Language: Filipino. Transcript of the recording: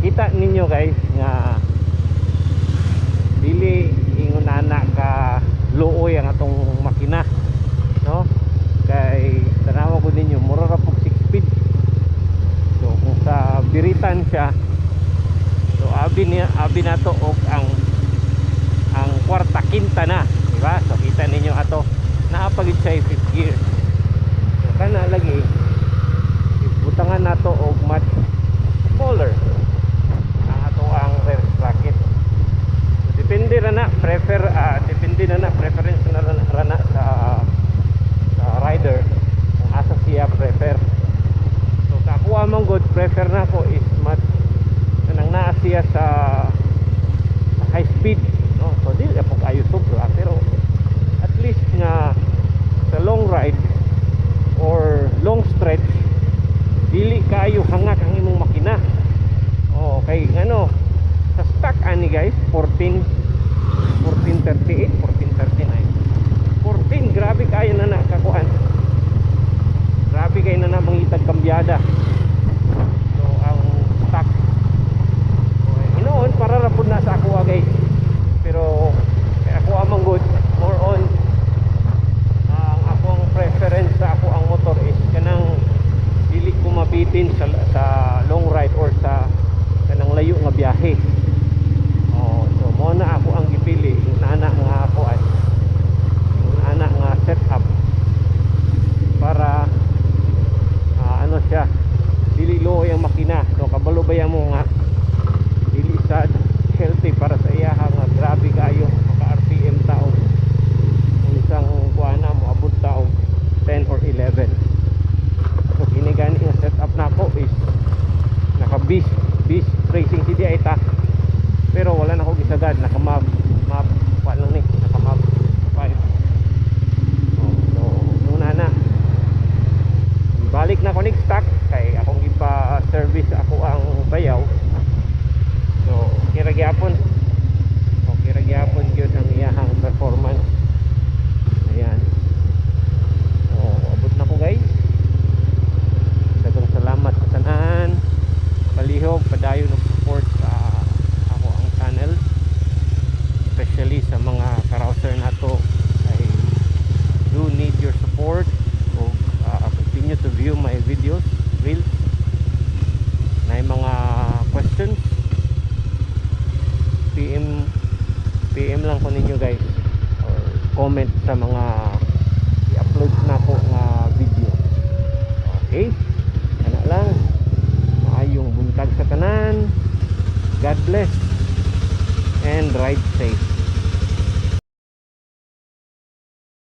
makita ninyo guys nga dili ingon ana ka luoy ang atong makina, no? Kay tanawa ko ninyo mura ra pug 6 speed. So kung sa biritan siya, so abi nato og ang kwarta kinta na, di ba? So kita ninyo ato naapagid siya 5th gear. So kana lagi butangan nato og mat smaller ang ato ang rear sprocket. So, depende na preference na rana sa rider kung asa siya prefer. So kakuha mong good prefer na ko is mat nang naa siya sa high speed, no? So di apog ayo sobra, pero at least nga sa long ride or long stretch dili kayo hangak ang imong makina. Okay, ano sa stock ani guys 1438, 1439, 14, grabe kayo na nakakuan, grabe kayo na mangitag kambyada. So ang stock inoon para ra pud na sa ako guys, pero kay ako amang good more on ang akong preference sa ako ang motor is kanang dili ko mabitin sa long ride or sa kanang layo nga biyahe. So mo na ako ang gipili yung ana nga ako ay yung ana nga setup para ano siya dili loy ang makina. So kabalo ba mo nga dili sad healthy para sa iya nga grabe kayo maka RPM tao isang kuana mo abot tao 10 or 11. So kinigani yung setup nako is naka beast racing CDI ta, pero wala na ko gisagad, naka map pa lang ni, naka map 5. So muna na balik na ko next stock kay akong ipa service ako ang bayaw. So kira gyapon gyud ang iyahang performance. Ayan, so abot na ko guys. Daghang salamat sa tanan, palihog padayon og support sa ako ang channel, especially sa mga carouser nato. I do need your support. So continue to view my videos, reels. Na mga questions, PM lang ko ninyo guys, or comment sa mga i-upload na ko nga video. Okay, ana lang. Maayong buntag sa tanan. God bless and ride safe.